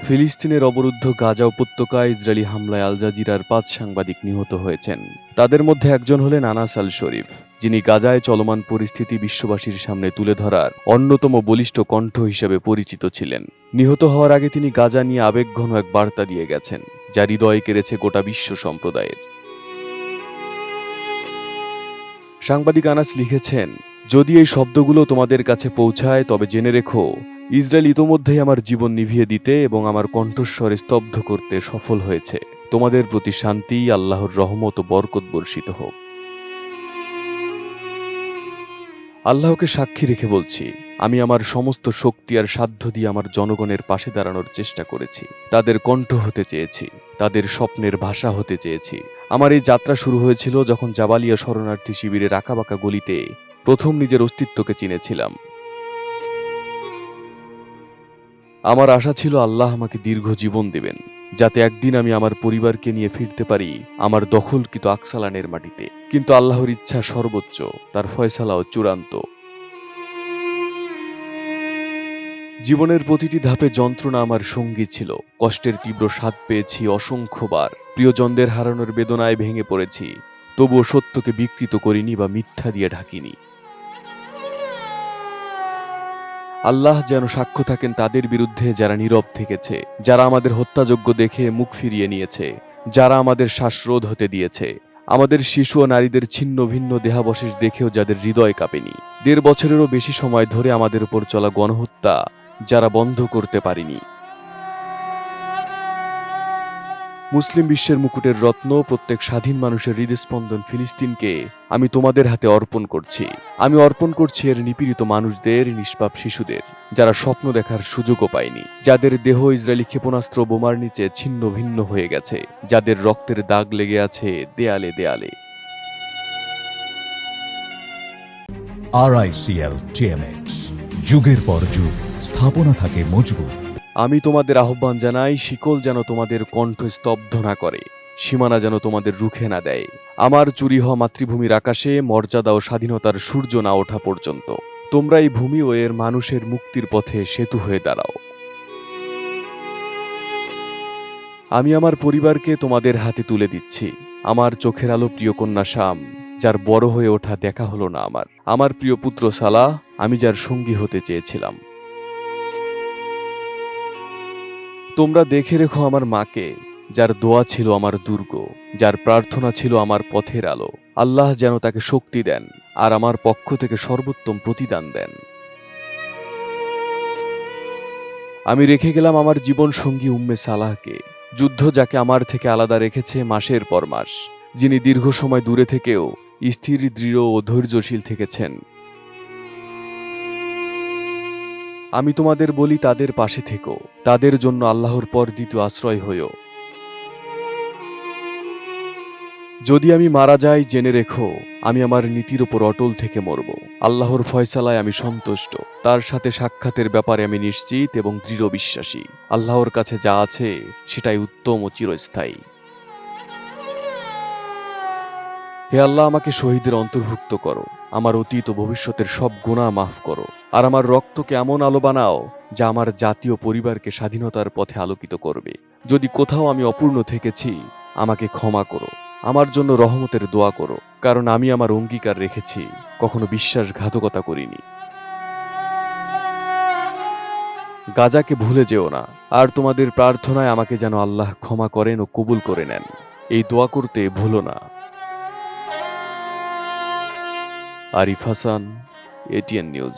ফিলিস্তিনের অবরুদ্ধ গাজা উপত্যকায় ইসরায়েলি হামলায় আল জাজিরার ৫ সাংবাদিক নিহত হয়েছেন। তাদের মধ্যে একজন হলেন আনাস আল শরীফ, যিনি গাজায় চলমান পরিস্থিতি বিশ্ববাসীর সামনে তুলে ধরার অন্যতম বলিষ্ঠ কণ্ঠ হিসেবে পরিচিত ছিলেন। নিহত হওয়ার আগে তিনি গাজা নিয়ে আবেগঘন এক বার্তা দিয়ে গেছেন, যা হৃদয়ে কেড়েছে গোটা বিশ্ব সম্প্রদায়ের। সাংবাদিক আনাস লিখেছেন, যদি এই শব্দগুলো তোমাদের কাছে পৌঁছায় তবে জেনে রেখো, ইসরায়েল ইতোমধ্যেই আমার জীবন নিভিয়ে দিতে এবং আমার কণ্ঠস্বর স্তব্ধ করতে সফল হয়েছে। তোমাদের প্রতি শান্তি, আল্লাহর রহমত ও বরকত বর্ষিত হোক। আল্লাহকে সাক্ষী রেখে বলছি, আমি আমার সমস্ত শক্তি আর সাধ্য দিয়ে আমার জনগণের পাশে দাঁড়ানোর চেষ্টা করেছি। তাদের কণ্ঠ হতে চেয়েছি, তাদের স্বপ্নের ভাষা হতে চেয়েছি। আমার এই যাত্রা শুরু হয়েছিল যখন জাবালিয়া শরণার্থী শিবিরের আঁকাবাঁকা গলিতে প্রথম নিজের অস্তিত্বকে চিনেছিলাম। আমার আশা ছিল আল্লাহ আমাকে দীর্ঘ জীবন দেবেন, যাতে একদিন আমি আমার পরিবারকে নিয়ে ফিরতে পারি আমার দখলকৃত আকসালানের মাটিতে। কিন্তু আল্লাহর ইচ্ছা সর্বোচ্চ, তার ফয়সালাও চূড়ান্ত। জীবনের প্রতিটি ধাপে যন্ত্রণা আমার সঙ্গী ছিল। কষ্টের তীব্র স্বাদ পেয়েছি অসংখ্যবার। প্রিয়জনদের হারানোর বেদনায় ভেঙে পড়েছি, তবুও সত্যকে বিকৃত করিনি বা মিথ্যা দিয়ে ঢাকিনি। আল্লাহ যেন সাক্ষ্য থাকেন তাদের বিরুদ্ধে যারা নীরব থেকেছে, যারা আমাদের হত্যাযোগ্য দেখে মুখ ফিরিয়ে নিয়েছে, যারা আমাদের শ্বাসরোধ হতে দিয়েছে, আমাদের শিশু ও নারীদের ছিন্ন ভিন্ন দেহাবশেষ দেখেও যাদের হৃদয় কাঁপেনি। ১.৫ বছরেরও বেশি সময় ধরে আমাদের উপর চলা গণহত্যা যারা বন্ধ করতে পারেনি। মুসলিম বিশ্বের মুকুটের রত্ন, প্রত্যেক স্বাধীন মানুষের হৃদস্পন্দন ফিলিস্তিনকে আমি তোমাদের হাতে অর্পণ করছি। আমি অর্পণ করছি এর নিপীড়িত মানুষদের, নিষ্পাপ শিশুদের, যারা স্বপ্ন দেখার সুযোগও পায়নি, যাদের দেহ ইসরায়েলি ক্ষেপণাস্ত্র বোমার নিচে ছিন্ন ভিন্ন হয়ে গেছে, যাদের রক্তের দাগ লেগে আছে দেয়ালে দেয়ালে। RICL TMX, যুগের পর যুগ স্থাপনা থাকে মজবুত। আমি তোমাদের আহ্বান জানাই, শিকল যেন তোমাদের কণ্ঠ স্তব্ধ না করে, সীমানা যেন তোমাদের রুখে না দেয়। আমার চুরি হওয়া মাতৃভূমির আকাশে মর্যাদা ও স্বাধীনতার সূর্য না ওঠা পর্যন্ত তোমরা এই ভূমি ও এর মানুষের মুক্তির পথে সেতু হয়ে দাঁড়াও। আমি আমার পরিবারকে তোমাদের হাতে তুলে দিচ্ছি। আমার চোখের আলো প্রিয় কন্যা শাম, যার বড় হয়ে ওঠা দেখা হলো না আমার প্রিয় পুত্র সালাহ, আমি যার সঙ্গী হতে চেয়েছিলাম। তোমরা দেখে রেখো আমার মাকে, যার দোয়া ছিল আমার দুর্গ, যার প্রার্থনা ছিল আমার পথের আলো। আল্লাহ যেন তাকে শক্তি দেন আর আমার পক্ষ থেকে সর্বোত্তম প্রতিদান দেন। আমি রেখে গেলাম আমার জীবন সঙ্গী উম্মে সালাহকে, যুদ্ধ যাকে আমার থেকে আলাদা রেখেছে মাসের পর মাস, যিনি দীর্ঘ সময় দূরে থেকেও স্থির, দৃঢ় ও ধৈর্যশীল থেকেছেন। আমি তোমাদের বলি, তাদের পাশে থেকো, তাদের জন্য আল্লাহর পর দ্বিতীয় আশ্রয় হইও। যদি আমি মারা যাই, জেনে রেখো আমি আমার নীতির উপর অটল থেকে মরব। আল্লাহর ফয়সালায় আমি সন্তুষ্ট, তার সাথে সাক্ষাতের ব্যাপারে আমি নিশ্চিত এবং দৃঢ় বিশ্বাসী। আল্লাহর কাছে যা আছে সেটাই উত্তম ও চিরস্থায়ী। হে আল্লাহ, আমাকে শহীদের অন্তর্ভুক্ত করো, আমার অতীত ও ভবিষ্যতের সব গুনাহ মাফ করো, আর আমার রক্তকে এমন আলো বানাও যা আমার জাতীয় পরিবারকে স্বাধীনতার পথে আলোকিত করবে। যদি কোথাও আমি অপূর্ণ থেকেছি, আমাকে ক্ষমা করো, আমার জন্য রহমতের দোয়া করো, কারণ আমি আমার অঙ্গীকার রেখেছি, কখনো বিশ্বাসঘাতকতা করিনি। গাজাকে ভুলে যেও না, আর তোমাদের প্রার্থনায় আমাকে যেন আল্লাহ ক্ষমা করেন ও কবুল করে নেন, এই দোয়া করতে ভুলো না। Arif Hasan, ATN news.